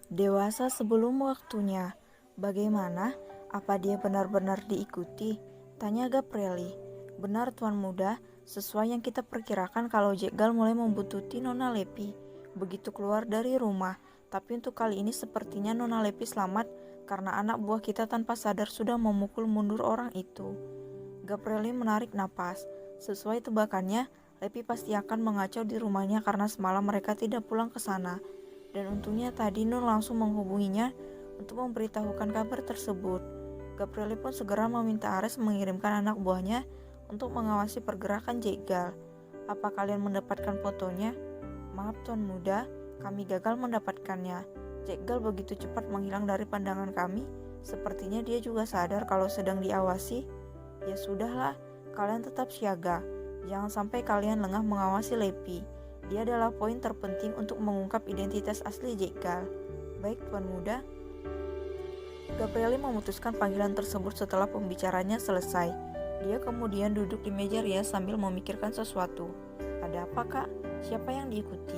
Dewasa sebelum waktunya. Bagaimana? Apa dia benar-benar diikuti? Tanya Gaprieli. Benar Tuan Muda, sesuai yang kita perkirakan kalau Jegal mulai membuntuti Nona Lepi. Begitu keluar dari rumah, tapi untuk kali ini sepertinya Nona Lepi selamat karena anak buah kita tanpa sadar sudah memukul mundur orang itu. Gaprieli menarik napas. Sesuai tebakannya, Lepi pasti akan mengacau di rumahnya karena semalam mereka tidak pulang ke sana. Dan untungnya tadi Nur langsung menghubunginya untuk memberitahukan kabar tersebut. Gaprieli pun segera meminta Ares mengirimkan anak buahnya untuk mengawasi pergerakan Jegal. Apa kalian mendapatkan fotonya? Maaf Tuan Muda, kami gagal mendapatkannya. Jegal begitu cepat menghilang dari pandangan kami. Sepertinya dia juga sadar kalau sedang diawasi. Ya sudahlah, kalian tetap siaga. Jangan sampai kalian lengah mengawasi Lepi. Dia adalah poin terpenting untuk mengungkap identitas asli Jegal. Baik Tuan Muda. Gaprieli memutuskan panggilan tersebut setelah pembicaranya selesai. Dia kemudian duduk di meja rias sambil memikirkan sesuatu. Ada apa kak? Siapa yang diikuti?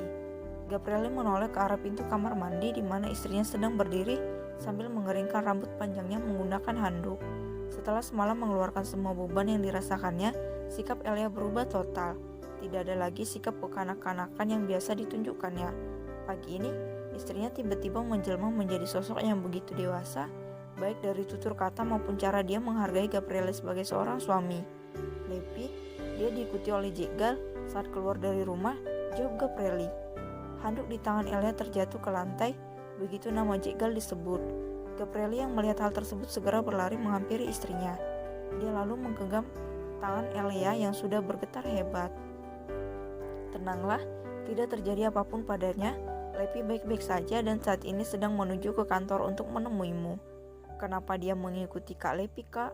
Gaprieli menoleh ke arah pintu kamar mandi di mana istrinya sedang berdiri sambil mengeringkan rambut panjangnya menggunakan handuk. Setelah semalam mengeluarkan semua beban yang dirasakannya, sikap Elia berubah total. Tidak ada lagi sikap kekanak-kanakan yang biasa ditunjukkannya. Pagi ini, istrinya tiba-tiba menjelma menjadi sosok yang begitu dewasa, baik dari tutur kata maupun cara dia menghargai Gaprieli sebagai seorang suami. Lepi, dia diikuti oleh Jegal saat keluar dari rumah, jawab Gaprieli. Handuk di tangan Elia terjatuh ke lantai, begitu nama Jegal disebut. Gaprieli yang melihat hal tersebut segera berlari menghampiri istrinya. Dia lalu menggenggam tangan Elia yang sudah bergetar hebat. Tenanglah, tidak terjadi apapun padanya. Lepi baik-baik saja dan saat ini sedang menuju ke kantor untuk menemuimu. Kenapa dia mengikuti Kak Lepi, Kak?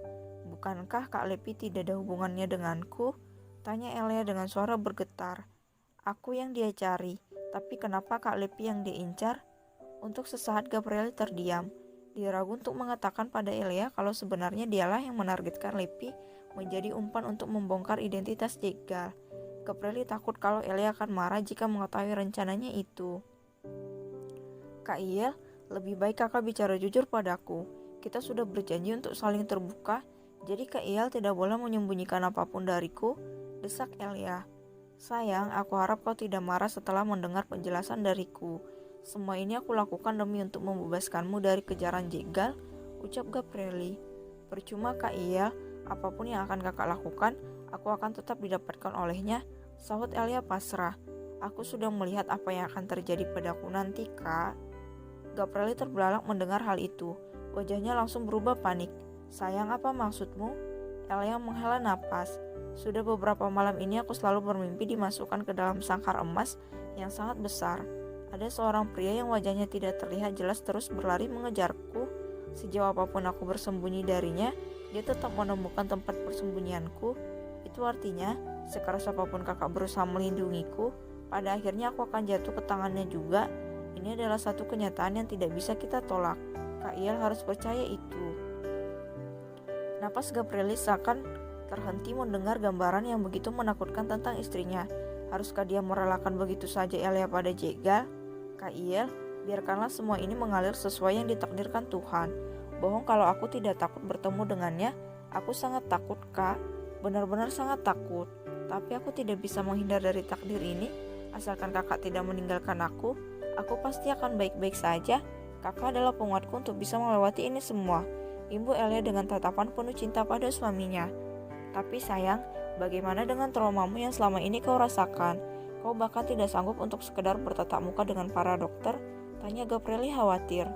Bukankah Kak Lepi tidak ada hubungannya denganku? Tanya Elia dengan suara bergetar. Aku yang dia cari, tapi kenapa Kak Lepi yang dia incar? Untuk sesaat Gaprieli terdiam. Dia ragu untuk mengatakan pada Elia kalau sebenarnya dialah yang menargetkan Lepi menjadi umpan untuk membongkar identitas Jegal. Gaprieli takut kalau Elia akan marah jika mengetahui rencananya itu. Kak Iel, lebih baik kakak bicara jujur padaku. Kita sudah berjanji untuk saling terbuka, jadi Kak Iel tidak boleh menyembunyikan apapun dariku, desak Elia. Sayang, aku harap kau tidak marah setelah mendengar penjelasan dariku. Semua ini aku lakukan demi untuk membebaskanmu dari kejaran Jegal, ucap Gaprieli. Percuma Kak Iel, apapun yang akan kakak lakukan, aku akan tetap didapatkan olehnya, sahut Elia pasrah. Aku sudah melihat apa yang akan terjadi padaku nanti, Kak. Gaprieli terbelalak mendengar hal itu. Wajahnya langsung berubah panik. Sayang, apa maksudmu? Elia menghela napas. Sudah beberapa malam ini aku selalu bermimpi dimasukkan ke dalam sangkar emas yang sangat besar. Ada seorang pria yang wajahnya tidak terlihat jelas terus berlari mengejarku. Sejauh apapun aku bersembunyi darinya, dia tetap menemukan tempat persembunyianku. Itu artinya, sekeras apapun kakak berusaha melindungiku, pada akhirnya aku akan jatuh ke tangannya juga. Ini adalah satu kenyataan yang tidak bisa kita tolak. Kak Iel harus percaya itu. Napas Gaprieli seakan terhenti mendengar gambaran yang begitu menakutkan tentang istrinya. Haruskah dia merelakan begitu saja Elia pada Jegal? Kak Iel, biarkanlah semua ini mengalir sesuai yang ditakdirkan Tuhan. Bohong kalau aku tidak takut bertemu dengannya. Aku sangat takut, Kak. Benar-benar sangat takut. Tapi aku tidak bisa menghindar dari takdir ini. Asalkan kakak tidak meninggalkan aku pasti akan baik-baik saja. Kakak adalah penguatku untuk bisa melewati ini semua. Imbu Elia dengan tatapan penuh cinta pada suaminya. Tapi sayang, bagaimana dengan traumamu yang selama ini kau rasakan? Kau bahkan tidak sanggup untuk sekedar bertatap muka dengan para dokter? Tanya Gaprieli khawatir.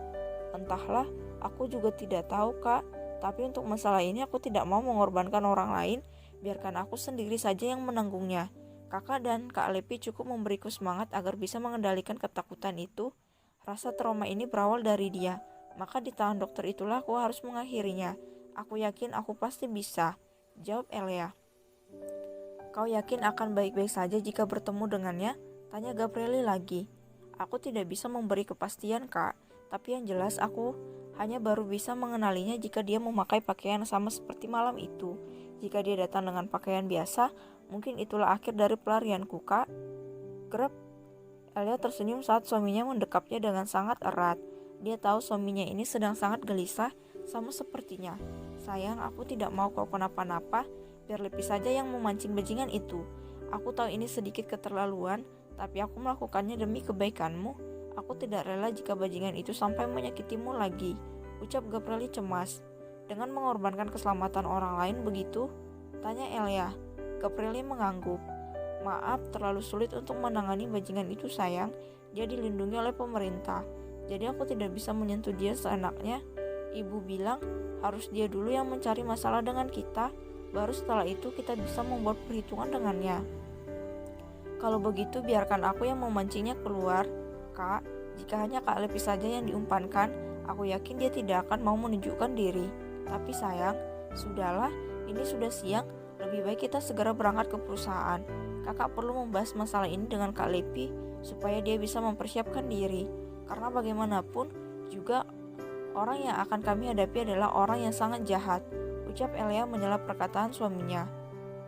Entahlah, aku juga tidak tahu Kak. Tapi untuk masalah ini aku tidak mau mengorbankan orang lain. Biarkan aku sendiri saja yang menanggungnya. Kakak dan Kak Lepi cukup memberiku semangat agar bisa mengendalikan ketakutan itu. Rasa trauma ini berawal dari dia. Maka di tangan dokter itulah aku harus mengakhirinya. Aku yakin aku pasti bisa, jawab Elia. Kau yakin akan baik-baik saja jika bertemu dengannya? Tanya Gaprieli lagi. Aku tidak bisa memberi kepastian Kak. Tapi yang jelas aku hanya baru bisa mengenalinya jika dia memakai pakaian sama seperti malam itu. Jika dia datang dengan pakaian biasa, mungkin itulah akhir dari pelarianku, Kak. Grep. Elia tersenyum saat suaminya mendekapnya dengan sangat erat. Dia tahu suaminya ini sedang sangat gelisah, sama sepertinya. Sayang, aku tidak mau kau kenapa-napa, biar Lepi saja yang memancing bajingan itu. Aku tahu ini sedikit keterlaluan, tapi aku melakukannya demi kebaikanmu. Aku tidak rela jika bajingan itu sampai menyakitimu lagi, ucap Gabrieli cemas. Dengan mengorbankan keselamatan orang lain begitu? Tanya Elia. Gabrieli mengangguk. Maaf, terlalu sulit untuk menangani bajingan itu sayang. Dia dilindungi oleh pemerintah. Jadi aku tidak bisa menyentuh dia seenaknya. Ibu bilang harus dia dulu yang mencari masalah dengan kita, baru setelah itu kita bisa membuat perhitungan dengannya. Kalau begitu biarkan aku yang memancingnya keluar, Kak. Jika hanya Kak Lepi saja yang diumpankan, aku yakin dia tidak akan mau menunjukkan diri. Tapi sayang, sudahlah, ini sudah siang, lebih baik kita segera berangkat ke perusahaan. Kakak perlu membahas masalah ini dengan Kak Lepi supaya dia bisa mempersiapkan diri. Karena bagaimanapun juga orang yang akan kami hadapi adalah orang yang sangat jahat, ucap Elia menyela perkataan suaminya.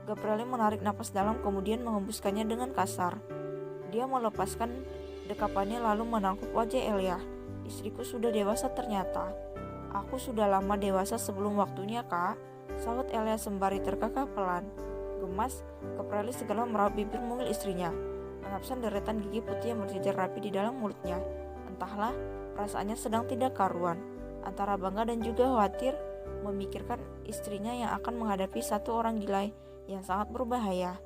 Gabrieli menarik napas dalam kemudian menghembuskannya dengan kasar. Dia melepaskan dekapannya lalu menangkap wajah Elia. Istriku sudah dewasa ternyata. Aku sudah lama dewasa sebelum waktunya, Kak, sahut Elia sembari terkekeh pelan. Gemas, Gabrieli segera meraup bibir mungil istrinya, mengabsen deretan gigi putih yang berjejer rapi di dalam mulutnya. Entahlah, perasaannya sedang tidak karuan, antara bangga dan juga khawatir, memikirkan istrinya yang akan menghadapi satu orang gila yang sangat berbahaya.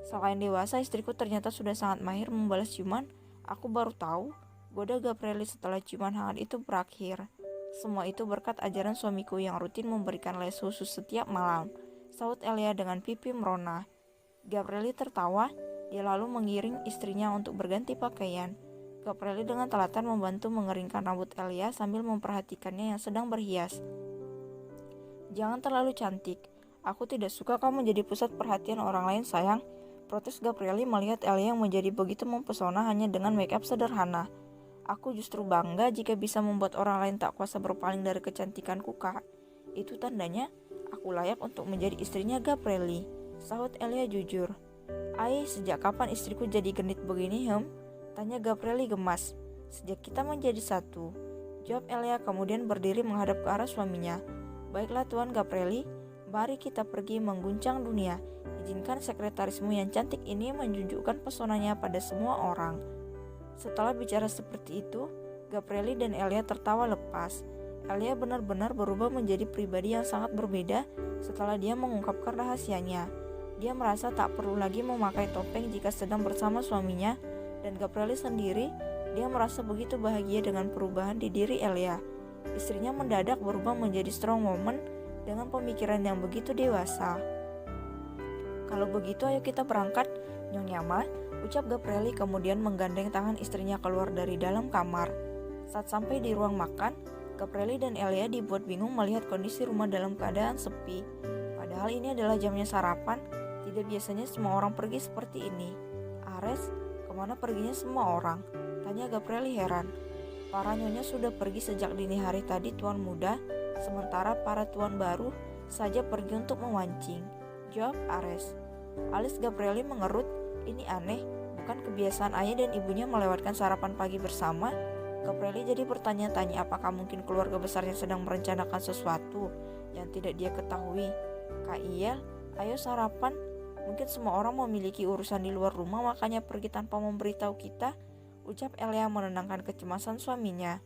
Selain dewasa, istriku ternyata sudah sangat mahir membalas ciuman. Aku baru tahu, goda Gabrieli setelah ciuman hangat itu berakhir. Semua itu berkat ajaran suamiku yang rutin memberikan les khusus setiap malam, sahut Elia dengan pipi merona. Gabrieli tertawa, dia lalu mengiring istrinya untuk berganti pakaian. Gabrieli dengan telaten membantu mengeringkan rambut Elia sambil memperhatikannya yang sedang berhias. Jangan terlalu cantik. Aku tidak suka kamu menjadi pusat perhatian orang lain, sayang. Protes Gabrieli melihat Elia yang menjadi begitu mempesona hanya dengan make up sederhana. Aku justru bangga jika bisa membuat orang lain tak kuasa berpaling dari kecantikanku, Kak. Itu tandanya aku layak untuk menjadi istrinya Gabrieli, sahut Elia jujur. Sejak kapan istriku jadi genit begini, Tanya Gabrieli gemas. Sejak kita menjadi satu, jawab Elia kemudian berdiri menghadap ke arah suaminya. Baiklah Tuan Gabrieli, mari kita pergi mengguncang dunia. Izinkan sekretarismu yang cantik ini menunjukkan pesonanya pada semua orang. Setelah bicara seperti itu, Gabrieli dan Elia tertawa lepas. Elia benar-benar berubah menjadi pribadi yang sangat berbeda setelah dia mengungkapkan rahasianya. Dia merasa tak perlu lagi memakai topeng jika sedang bersama suaminya. Dan Gabrieli sendiri, dia merasa begitu bahagia dengan perubahan di diri Elia. Istrinya mendadak berubah menjadi strong woman dengan pemikiran yang begitu dewasa. Kalau begitu ayo kita berangkat, Nyonya Ma, ucap Gabrieli kemudian menggandeng tangan istrinya keluar dari dalam kamar. Saat sampai di ruang makan, Gabrieli dan Elia dibuat bingung melihat kondisi rumah dalam keadaan sepi. Padahal ini adalah jamnya sarapan, tidak biasanya semua orang pergi seperti ini. Ares, kemana perginya semua orang? Tanya Gabrieli heran. Para nyonya sudah pergi sejak dini hari tadi, Tuan Muda, sementara para tuan baru saja pergi untuk memancing, jawab Ares. Alis Gabrieli mengerut, ini aneh, bukan kebiasaan ayah dan ibunya melewatkan sarapan pagi bersama. Gabrieli jadi bertanya-tanya apakah mungkin keluarga besarnya sedang merencanakan sesuatu yang tidak dia ketahui. Kak Iel, ayo sarapan. Mungkin semua orang memiliki urusan di luar rumah makanya pergi tanpa memberitahu kita, ucap Elia menenangkan kecemasan suaminya.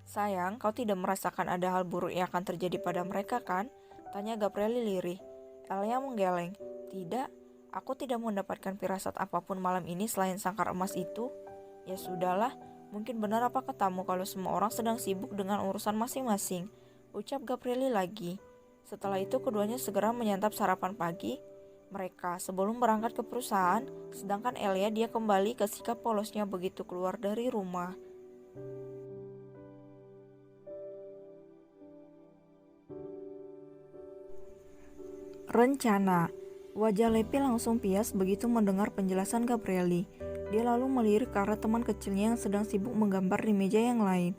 Sayang, kau tidak merasakan ada hal buruk yang akan terjadi pada mereka kan? Tanya Gabrieli lirih. Elia menggeleng. Tidak, aku tidak mendapatkan firasat apapun malam ini selain sangkar emas itu. Ya sudahlah, mungkin benar apa katamu kalau semua orang sedang sibuk dengan urusan masing-masing, ucap Gabrieli lagi. Setelah itu keduanya segera menyantap sarapan pagi mereka sebelum berangkat ke perusahaan, sedangkan Elia dia kembali ke sikap polosnya begitu keluar dari rumah. Rencana. Wajah Lepi langsung pias begitu mendengar penjelasan Gabrieli. Dia lalu melirik ke arah teman kecilnya yang sedang sibuk menggambar di meja yang lain.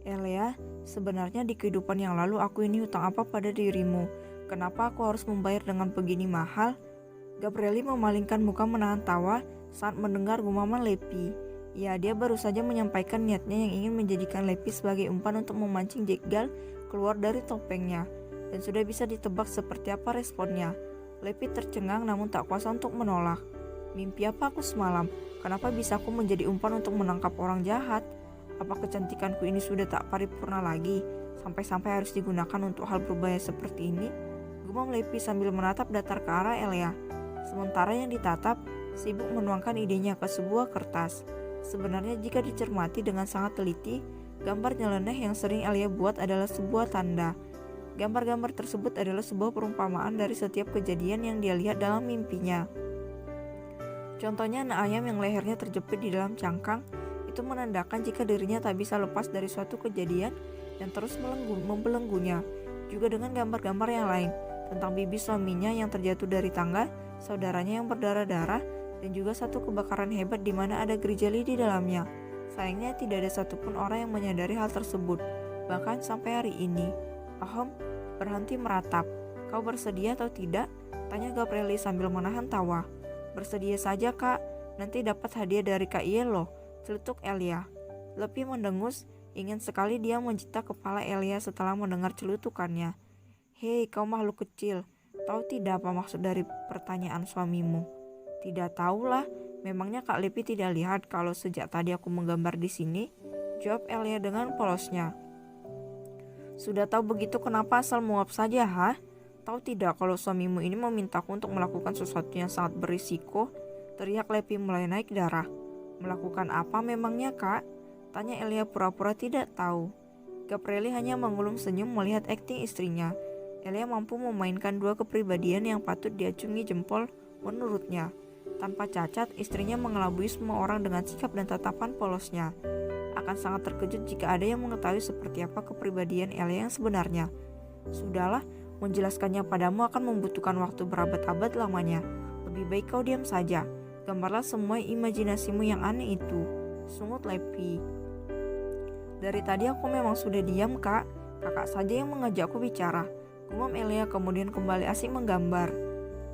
Elia, sebenarnya di kehidupan yang lalu aku ini hutang apa pada dirimu? Kenapa aku harus membayar dengan begini mahal? Gabrieli memalingkan muka menahan tawa saat mendengar gumaman Lepi. Ya, dia baru saja menyampaikan niatnya yang ingin menjadikan Lepi sebagai umpan untuk memancing Jegal keluar dari topengnya. Dan sudah bisa ditebak seperti apa responnya. Lepi tercengang namun tak kuasa untuk menolak. Mimpi apa aku semalam? Kenapa bisa aku menjadi umpan untuk menangkap orang jahat? Apa kecantikanku ini sudah tak paripurna lagi? Sampai-sampai harus digunakan untuk hal berbahaya seperti ini? Gumam Lepi sambil menatap datar ke arah Elia. Sementara yang ditatap sibuk menuangkan idenya ke sebuah kertas. Sebenarnya jika dicermati dengan sangat teliti, gambar nyeleneh yang sering Elia buat adalah sebuah tanda. Gambar-gambar tersebut adalah sebuah perumpamaan dari setiap kejadian yang dia lihat dalam mimpinya. Contohnya anak ayam yang lehernya terjepit di dalam cangkang, itu menandakan jika dirinya tak bisa lepas dari suatu kejadian dan terus membelenggunya. Juga dengan gambar-gambar yang lain, tentang bibi suaminya yang terjatuh dari tangga, saudaranya yang berdarah-darah, dan juga satu kebakaran hebat di mana ada gerijali di dalamnya. Sayangnya tidak ada satupun orang yang menyadari hal tersebut, bahkan sampai hari ini. Ahem, berhenti meratap. Kau bersedia atau tidak? Tanya Gabrieli sambil menahan tawa. Bersedia saja kak, nanti dapat hadiah dari Kak Ielo, celetuk Elia. Lepi mendengus, ingin sekali dia menjitak kepala Elia setelah mendengar celutukannya. Hei kau makhluk kecil, tahu tidak apa maksud dari pertanyaan suamimu? Tidak tahulah, memangnya Kak Lepi tidak lihat kalau sejak tadi aku menggambar di sini? Jawab Elia dengan polosnya. Sudah tahu begitu kenapa asal menguap saja, ha? Tahu tidak kalau suamimu ini memintaku untuk melakukan sesuatu yang sangat berisiko? Teriak Lepi mulai naik darah. Melakukan apa memangnya kak? Tanya Elia pura-pura tidak tahu. Gabrieli hanya mengulum senyum melihat akting istrinya. Elia mampu memainkan dua kepribadian yang patut diacungi jempol menurutnya. Tanpa cacat, istrinya mengelabui semua orang dengan sikap dan tatapan polosnya. Akan sangat terkejut jika ada yang mengetahui seperti apa kepribadian Elia yang sebenarnya. Sudahlah, menjelaskannya padamu akan membutuhkan waktu berabad-abad lamanya. Lebih baik kau diam saja. Gambarlah semua imajinasimu yang aneh itu. Sungut Lepi. Dari tadi aku memang sudah diam kak. Kakak saja yang mengajakku bicara. Gumam Elia kemudian kembali asik menggambar.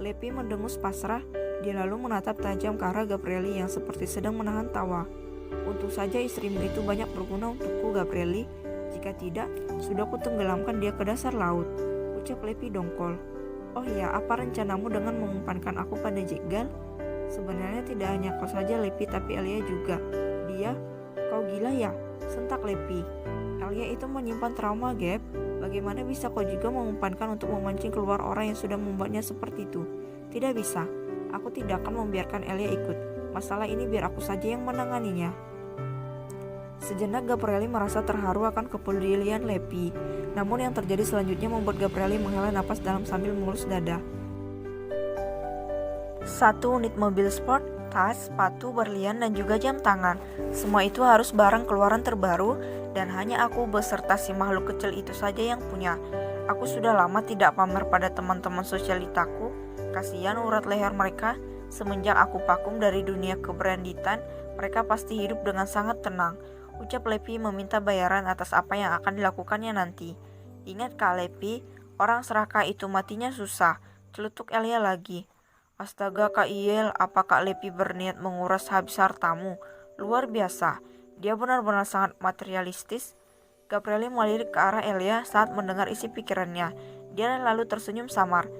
Lepi mendengus pasrah. Dia lalu menatap tajam ke arah Gabrieli yang seperti sedang menahan tawa. Untung saja istrimu itu banyak berguna untukku Gabrieli. Jika tidak, sudah kutenggelamkan dia ke dasar laut. Ucap Lepi dongkol. Oh iya, apa rencanamu dengan mengumpankan aku pada Jegal? Sebenarnya tidak hanya kau saja Lepi, tapi Elia juga. Dia, kau gila ya? Sentak Lepi. Elia itu menyimpan trauma, Gap. Bagaimana bisa kau juga mengumpankan untuk memancing keluar orang yang sudah membuatnya seperti itu? Tidak bisa. Aku tidak akan membiarkan Elia ikut. Masalah ini biar aku saja yang menanganinya. Sejenak Gabrieli merasa terharu akan kepedulian Lepi. Namun yang terjadi selanjutnya membuat Gabrieli menghela napas dalam sambil mengelus dada. 1 unit mobil sport, tas, sepatu, berlian, dan juga jam tangan. Semua itu harus barang keluaran terbaru dan hanya aku beserta si makhluk kecil itu saja yang punya. Aku sudah lama tidak pamer pada teman-teman sosialitaku. Kasihan urat leher mereka. Semenjak aku vakum dari dunia keberanditan, mereka pasti hidup dengan sangat tenang. Ucap Lepi meminta bayaran atas apa yang akan dilakukannya nanti. Ingat Kak Lepi, orang serakah itu matinya susah. Celetuk Elia lagi. Astaga Kak Iel, apa Kak Lepi berniat menguras habis hartamu? Luar biasa, dia benar-benar sangat materialistis. Gabrieli melirik ke arah Elia saat mendengar isi pikirannya. Dia lalu tersenyum samar.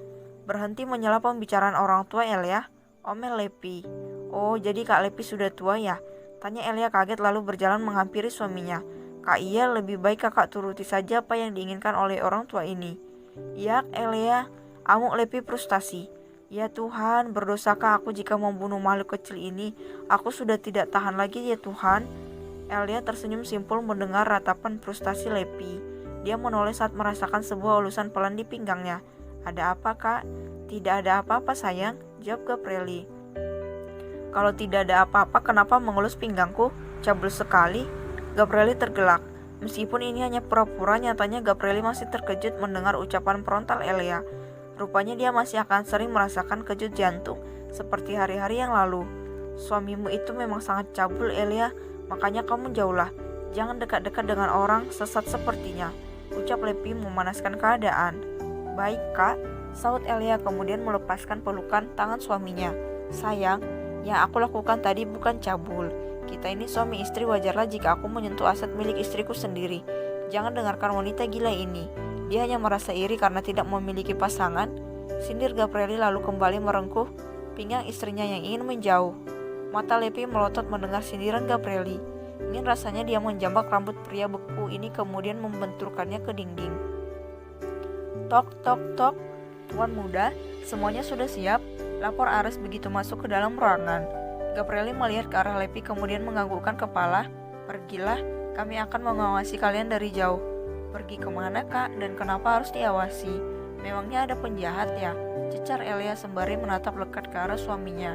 Berhenti menyela pembicaraan orang tua Elia. Omel Lepi. Oh, jadi Kak Lepi sudah tua ya? Tanya Elia kaget lalu berjalan menghampiri suaminya. Kak Iel, lebih baik kakak turuti saja apa yang diinginkan oleh orang tua ini. Iya Elia, amuk Lepi frustasi. Ya Tuhan, berdosakah aku jika membunuh makhluk kecil ini? Aku sudah tidak tahan lagi ya Tuhan. Elia tersenyum simpul mendengar ratapan frustasi Lepi. Dia menoleh saat merasakan sebuah ulusan pelan di pinggangnya. Ada apa kak? Tidak ada apa-apa sayang, jawab Gabrieli. Kalau tidak ada apa-apa, kenapa mengelus pinggangku? Cabul sekali. Gabrieli tergelak. Meskipun ini hanya pura-pura, nyatanya Gabrieli masih terkejut mendengar ucapan frontal Elia. Rupanya dia masih akan sering merasakan kejut jantung, seperti hari-hari yang lalu. Suamimu itu memang sangat cabul Elia, makanya kamu jauhlah. Jangan dekat-dekat dengan orang sesat sepertinya, ucap Lepi memanaskan keadaan. Baik kak, saut Elia kemudian melepaskan pelukan tangan suaminya. Sayang, yang aku lakukan tadi bukan cabul. Kita ini suami istri, wajarlah jika aku menyentuh aset milik istriku sendiri. Jangan dengarkan wanita gila ini. Dia hanya merasa iri karena tidak memiliki pasangan. Sindir Gabrieli lalu kembali merengkuh pinggang istrinya yang ingin menjauh. Mata Lepi melotot mendengar sindiran Gabrieli. Ingin rasanya dia menjambak rambut pria beku ini kemudian membenturkannya ke dinding. Tok, tok, tok. Tuan muda, semuanya sudah siap. Lapor Ares begitu masuk ke dalam ruangan. Gabrieli melihat ke arah Lepi kemudian menganggukkan kepala. Pergilah, kami akan mengawasi kalian dari jauh. Pergi kemana kak, dan kenapa harus diawasi? Memangnya ada penjahat ya? Cecar Elia sembari menatap lekat ke arah suaminya.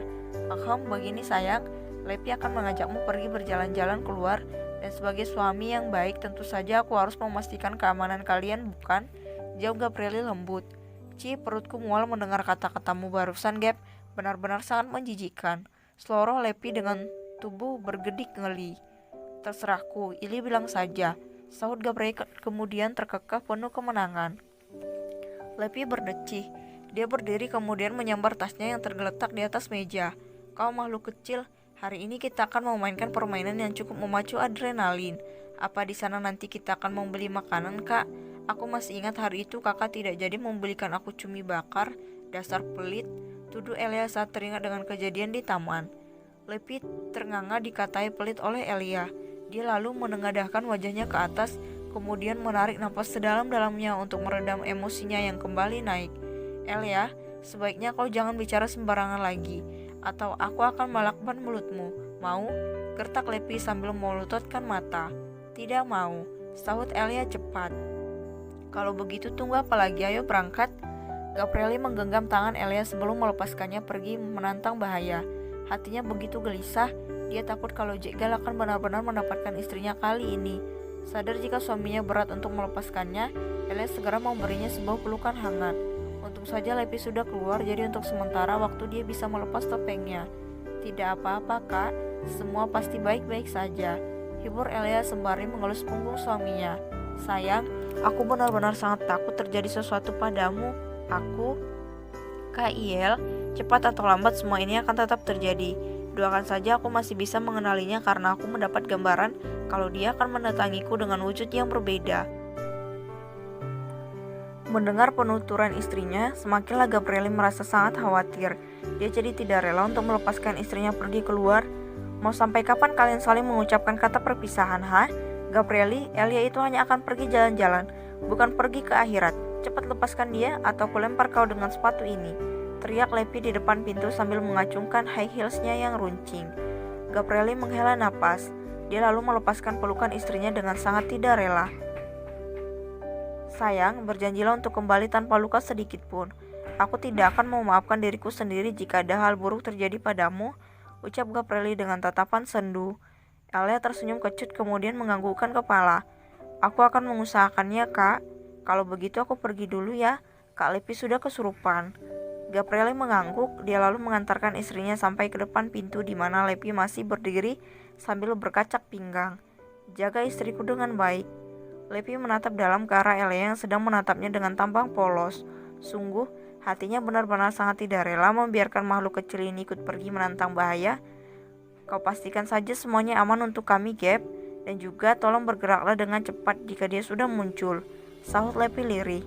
Begini sayang, Lepi akan mengajakmu pergi berjalan-jalan keluar. Dan sebagai suami yang baik tentu saja aku harus memastikan keamanan kalian, bukan? Jawab Gabrieli lembut. Perutku mual mendengar kata-katamu barusan, Gap. Benar-benar sangat menjijikkan. Seloroh Lepi dengan tubuh bergedik ngeli. Terserahku, Ili bilang saja, sahut Gabrieli kemudian terkekeh penuh kemenangan. Lepi berdecih. Dia berdiri kemudian menyambar tasnya yang tergeletak di atas meja. Kau makhluk kecil, hari ini kita akan memainkan permainan yang cukup memacu adrenalin. Apa di sana nanti kita akan membeli makanan, Kak? Aku masih ingat hari itu kakak tidak jadi membelikan aku cumi bakar. Dasar pelit, tuduh Elia saat teringat dengan kejadian di taman. Lepi ternganga dikatai pelit oleh Elia. Dia lalu menengadahkan wajahnya ke atas, kemudian menarik napas sedalam-dalamnya untuk meredam emosinya yang kembali naik. Elia, sebaiknya kau jangan bicara sembarangan lagi, atau aku akan melakban mulutmu. Mau? Gertak Lepi sambil melututkan mata. Tidak mau, sahut Elia cepat. Kalau begitu tunggu apa lagi, ayo berangkat. Gabrieli menggenggam tangan Elia sebelum melepaskannya pergi menantang bahaya. Hatinya begitu gelisah, dia takut kalau Jegal akan benar-benar mendapatkan istrinya kali ini. Sadar jika suaminya berat untuk melepaskannya, Elia segera memberinya sebuah pelukan hangat. Untung saja Lepi sudah keluar, jadi untuk sementara waktu dia bisa melepas topengnya. Tidak apa-apa kak, semua pasti baik-baik saja, hibur Elia sembari mengelus punggung suaminya. Sayang, aku benar-benar sangat takut terjadi sesuatu padamu. Kak Iel, cepat atau lambat semua ini akan tetap terjadi. Doakan saja aku masih bisa mengenalinya karena aku mendapat gambaran kalau dia akan mendatangiku dengan wujud yang berbeda. Mendengar penuturan istrinya, semakinlah Gabrieli merasa sangat khawatir. Dia jadi tidak rela untuk melepaskan istrinya pergi keluar. Mau sampai kapan kalian saling mengucapkan kata perpisahan, ha? Gabrieli, Elia itu hanya akan pergi jalan-jalan, bukan pergi ke akhirat. Cepat lepaskan dia atau kulempar kau dengan sepatu ini, teriak Lepi di depan pintu sambil mengacungkan high heelsnya yang runcing. Gabrieli menghela napas. Dia lalu melepaskan pelukan istrinya dengan sangat tidak rela. Sayang, berjanjilah untuk kembali tanpa luka sedikit pun. Aku tidak akan memaafkan diriku sendiri jika ada hal buruk terjadi padamu, ucap Gabrieli dengan tatapan sendu. Elia tersenyum kecut kemudian menganggukkan kepala. Aku akan mengusahakannya, Kak. Kalau begitu aku pergi dulu ya. Kak Lepi sudah kesurupan. Gabrieli mengangguk. Dia lalu mengantarkan istrinya sampai ke depan pintu di mana Lepi masih berdiri sambil berkacak pinggang. Jaga istriku dengan baik. Lepi menatap dalam ke arah Elia yang sedang menatapnya dengan tampang polos. Sungguh, hatinya benar-benar sangat tidak rela membiarkan makhluk kecil ini ikut pergi menantang bahaya. Kau pastikan saja semuanya aman untuk kami, Gap. Dan juga tolong bergeraklah dengan cepat jika dia sudah muncul, sahut Lepi lirih.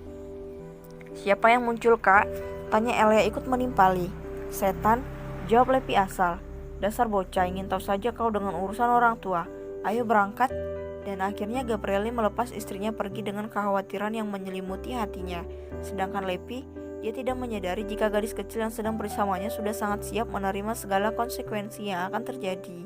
Siapa yang muncul, Kak? Tanya Elia ikut menimpali. Setan, jawab Lepi asal. Dasar bocah, ingin tahu saja kau dengan urusan orang tua. Ayo berangkat. Dan akhirnya Gabrieli melepas istrinya pergi dengan kekhawatiran yang menyelimuti hatinya. Sedangkan Lepi, dia tidak menyadari jika gadis kecil yang sedang bersamanya sudah sangat siap menerima segala konsekuensi yang akan terjadi.